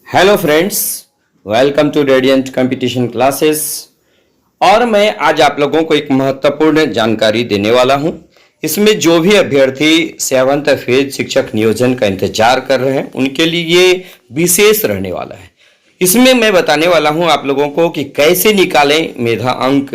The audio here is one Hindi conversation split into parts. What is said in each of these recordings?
Hello friends, welcome to radiant competition classes. और मैं आज आप लोगों को एक महत्वपूर्ण जानकारी देने वाला हूं। इसमें जो भी अभ्यर्थी 7th फेज शिक्षक नियोजन का इंतजार कर रहे हैं उनके लिए ये विशेष रहने वाला है। इसमें मैं बताने वाला हूं आप लोगों को कि कैसे निकालें मेधा अंक,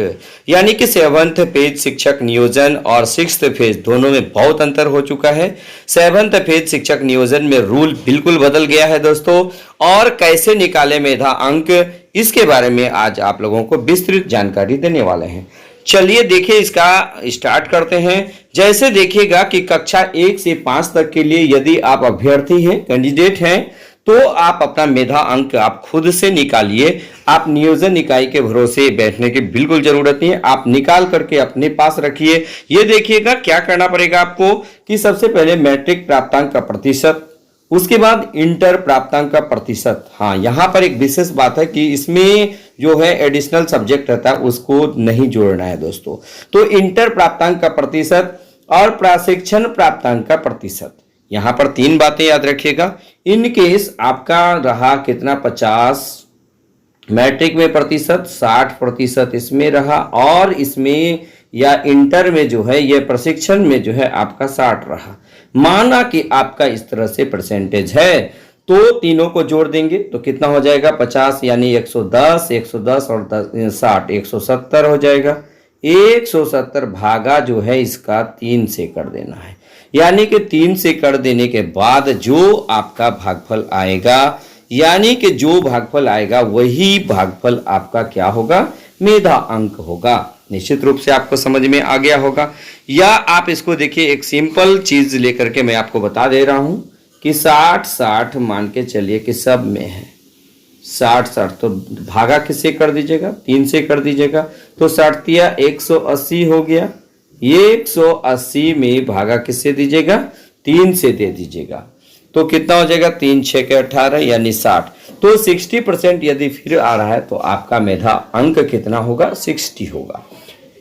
यानी कि 7th फेज शिक्षक नियोजन और 6th फेज दोनों में बहुत अंतर हो चुका है। 7th फेज शिक्षक नियोजन में रूल बिल्कुल बदल गया है दोस्तों, और कैसे निकालें मेधा अंक, इसके बारे में आज आप लोगों को विस्तृत जानकारी देने वाले हैं। चलिए देखिए, इसका स्टार्ट करते हैं। जैसे देखिएगा कि कक्षा 1 से 5 तक के लिए यदि आप अभ्यर्थी हैं, कैंडिडेट हैं, तो आप अपना मेधा अंक आप खुद से निकालिए। आप नियोजन इकाई के भरोसे बैठने की बिल्कुल जरूरत नहीं है। आप निकाल करके अपने पास रखिए। ये देखिएगा क्या करना पड़ेगा आपको कि सबसे पहले मैट्रिक प्राप्तांक का प्रतिशत, उसके बाद इंटर प्राप्तांक का प्रतिशत। हाँ, यहां पर एक विशेष बात है कि इसमें जो है एडिशनल सब्जेक्ट रहता है उसको नहीं जोड़ना है दोस्तों। तो इंटर प्राप्तांक का प्रतिशत और प्रशिक्षण प्राप्तांक का प्रतिशत, यहां पर 3 बातें याद रखिएगा। इन केस आपका रहा कितना, 50 मैट्रिक में प्रतिशत, 60% इसमें रहा, और इसमें या इंटर में जो है, ये प्रशिक्षण में जो है आपका 60 रहा। माना कि आपका इस तरह से परसेंटेज है, तो तीनों को जोड़ देंगे तो कितना हो जाएगा, 50 यानी 110, 110 और 60, 170 हो जाएगा। 170 भागा जो है इसका 3 से कर देना है, यानी कि 3 से कर देने के बाद जो आपका भागफल आएगा, यानी कि जो भागफल आएगा वही भागफल आपका क्या होगा, मेधा अंक होगा। निश्चित रूप से आपको समझ में आ गया होगा। या आप इसको देखिए, एक सिंपल चीज लेकर के मैं आपको बता दे रहा हूं कि 60-60 मान के चलिए कि सब में है 60-60, तो भागा किससे कर दीजिएगा, 3 से कर दीजिएगा, तो 60 180 हो गया। ये 180 में भागा किससे दीजिएगा, 3 से दे दीजिएगा, तो कितना हो जाएगा, 3 6 के 18 यानी 60। तो 60% यदि फिर आ रहा है तो आपका मेधा अंक कितना होगा, 60 होगा।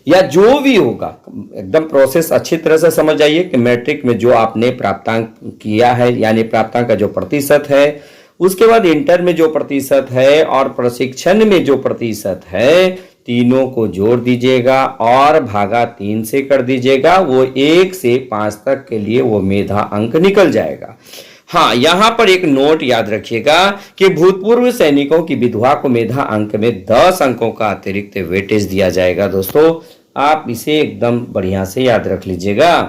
या जो भी होगा, एकदम प्रोसेस अच्छी तरह से समझ जाइए कि मैट्रिक में जो आपने प्राप्तांक किया है, यानी प्राप्तांक का जो प्रतिशत है, उसके बाद इंटर में जो प्रतिशत है और प्रशिक्षण में जो प्रतिशत है, तीनों को जोड़ दीजिएगा और भागा 3 से कर दीजिएगा। वो 1 से 5 तक के लिए वो मेधा अंक निकल जाएगा। हाँ, यहां पर एक नोट याद रखिएगा कि भूतपूर्व सैनिकों की विधवा को मेधा अंक में 10 अंकों का अतिरिक्त वेटेज दिया जाएगा। दोस्तों, आप इसे एकदम बढ़िया से याद रख लीजिएगा।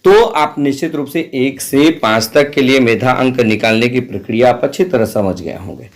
तो आप निश्चित रूप से 1 से 5 तक के लिए मेधा अंक निकालने की प्रक्रिया आप अच्छी तरह समझ गए होंगे।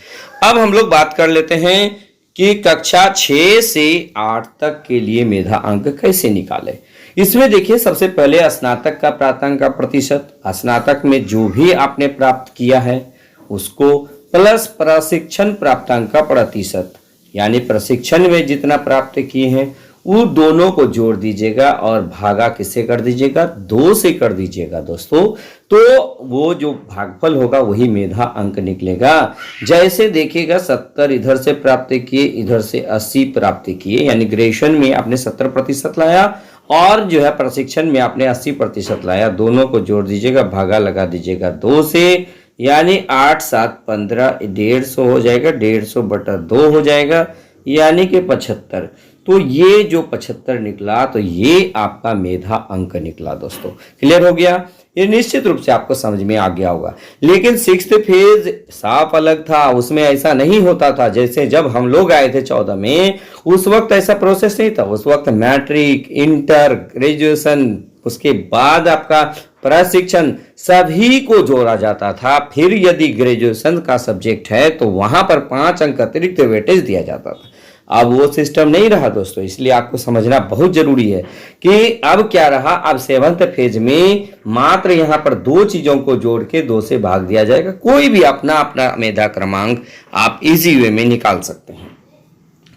अब हम लोग बात कर लेते हैं कि कक्षा 6 से 8 तक के लिए मेधा अंक कैसे निकाले। इसमें देखिए, सबसे पहले स्नातक का प्राप्तांक का प्रतिशत, स्नातक में जो भी आपने प्राप्त किया है उसको, प्लस प्रशिक्षण प्राप्तांक का प्रतिशत, यानी प्रशिक्षण में जितना प्राप्त किए हैं वो दोनों को जोड़ दीजिएगा और भागा किससे कर दीजिएगा, 2 से कर दीजिएगा दोस्तों। तो वो जो भागफल होगा वही मेधा अंक निकलेगा। जैसे देखिएगा, 70 इधर से प्राप्त किए, इधर से 80 प्राप्त किए, यानी ग्रेजुएशन में आपने 70% लाया और जो है प्रशिक्षण में आपने 80% लाया, दोनों को जोड़ दीजिएगा, भागा लगा दीजिएगा 2 से, यानी 8 7 15, 150 हो जाएगा, 150 बटा 2 हो जाएगा, यानी कि 75। तो ये जो 75 निकला, तो ये आपका मेधा अंक निकला। दोस्तों, क्लियर हो गया? ये निश्चित रूप से आपको समझ में आ गया होगा। लेकिन 6th फेज साफ अलग था, उसमें ऐसा नहीं होता था। जैसे जब हम लोग आए थे 14 में, उस वक्त ऐसा प्रोसेस नहीं था। उस वक्त मैट्रिक, इंटर, ग्रेजुएशन, उसके बाद आपका प्रशिक्षण, सभी को जोड़ा जाता था। फिर यदि ग्रेजुएशन का सब्जेक्ट है तो वहां पर 5 अंक अतिरिक्त वेटेज दिया जाता था। अब वो सिस्टम नहीं रहा दोस्तों, इसलिए आपको समझना बहुत जरूरी है कि अब क्या रहा। अब 7th फेज में मात्र यहां पर 2 चीजों को जोड़ के 2 से भाग दिया जाएगा। कोई भी अपना अपना मेधा क्रमांक आप इजी वे में निकाल सकते हैं।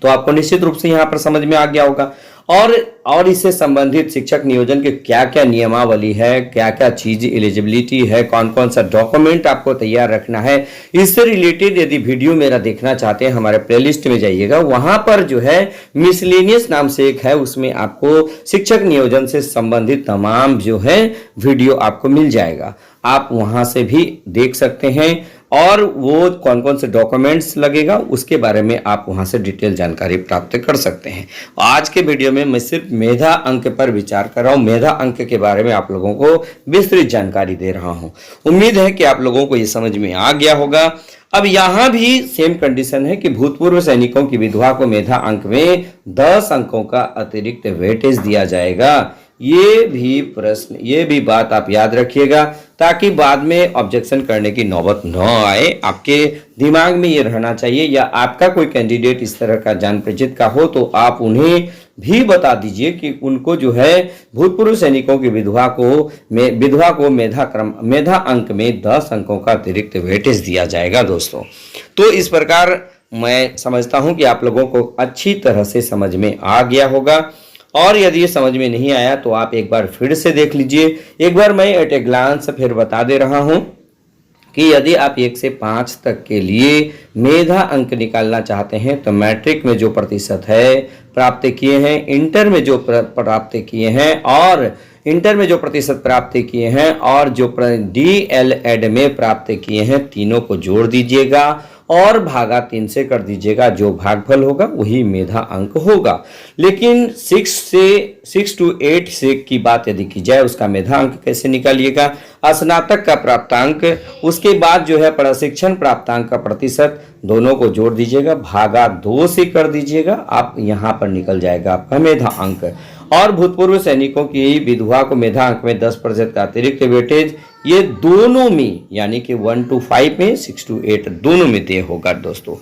तो आपको निश्चित रूप से यहां पर समझ में आ गया होगा। और इससे संबंधित शिक्षक नियोजन के क्या क्या नियमावली है, क्या क्या चीज एलिजिबिलिटी है, कौन कौन सा डॉक्यूमेंट आपको तैयार रखना है, इससे रिलेटेड यदि वीडियो मेरा देखना चाहते हैं, हमारे प्लेलिस्ट में जाइएगा। वहां पर जो है मिसलेनियस नाम से एक है, उसमें आपको शिक्षक नियोजन से संबंधित तमाम जो है वीडियो आपको मिल जाएगा। आप वहां से भी देख सकते हैं। और वो कौन कौन से डॉक्यूमेंट्स लगेगा उसके बारे में आप वहां से डिटेल जानकारी प्राप्त कर सकते हैं। आज के वीडियो में मैं सिर्फ मेधा अंक पर विचार कर रहा हूं, मेधा अंक के बारे में आप लोगों को विस्तृत जानकारी दे रहा हूं। उम्मीद है कि आप लोगों को ये समझ में आ गया होगा। अब यहां भी सेम कंडीशन है कि भूतपूर्व सैनिकों की विधवा को मेधा अंक में 10 अंकों का अतिरिक्त वेटेज दिया जाएगा। ये भी बात आप याद रखिएगा ताकि बाद में ऑब्जेक्शन करने की नौबत न आए। आपके दिमाग में ये रहना चाहिए, या आपका कोई कैंडिडेट इस तरह का जान परिचित का हो तो आप उन्हें भी बता दीजिए कि उनको जो है भूतपूर्व सैनिकों की विधवा को मेधा अंक में 10 अंकों का अतिरिक्त वेटेज दिया जाएगा दोस्तों। तो इस प्रकार मैं समझता हूं कि आप लोगों को अच्छी तरह से समझ में आ गया होगा, और यदि ये समझ में नहीं आया तो आप एक बार फिर से देख लीजिए। एक बार मैं एट ए ग्लांस फिर बता दे रहा हूं कि यदि आप 1 से 5 तक के लिए मेधा अंक निकालना चाहते हैं तो मैट्रिक में जो प्रतिशत है प्राप्त किए हैं, इंटर में जो प्राप्त किए हैं और इंटर में जो प्रतिशत प्राप्त किए हैं और जो DL में प्राप्त किए हैं, तीनों को जोड़ दीजिएगा और भागा 3 से कर दीजिएगा। जो भागफल होगा वही मेधा अंक होगा। लेकिन 6 to 8 से की बात यदि की जाए, उसका मेधा अंक कैसे निकालिएगा? स्नातक का प्राप्तांक, उसके बाद जो है प्रशिक्षण प्राप्तांक का प्रतिशत, दोनों को जोड़ दीजिएगा, भागा 2 से कर दीजिएगा, आप यहाँ पर निकल जाएगा आपका मेधा अंक। और भूतपूर्व सैनिकों की विधवा को मेधा अंक में 10% का अतिरिक्त वेटेज, ये दोनों में यानी कि 1 to 5 में, 6 to 8 दोनों में दे होगा दोस्तों।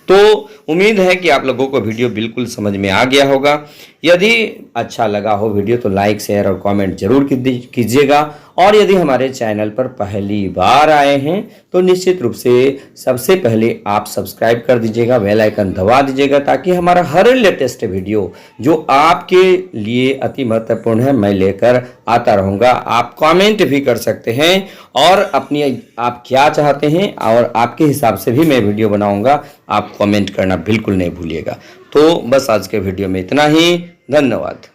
तो उम्मीद है कि आप लोगों को वीडियो बिल्कुल समझ में आ गया होगा। यदि अच्छा लगा हो वीडियो तो लाइक, शेयर और कमेंट जरूर कीजिएगा। और यदि हमारे चैनल पर पहली बार आए हैं तो निश्चित रूप से सबसे पहले आप सब्सक्राइब कर दीजिएगा, बेल आइकन दबा दीजिएगा, ताकि हमारा हर लेटेस्ट वीडियो जो आपके लिए अति महत्वपूर्ण है मैं लेकर आता रहूँगा। आप कमेंट भी कर सकते हैं और आप क्या चाहते हैं और आपके हिसाब से भी मैं वीडियो बनाऊंगा, आप कमेंट करना बिल्कुल नहीं भूलिएगा। तो बस आज के वीडियो में इतना ही, धन्यवाद।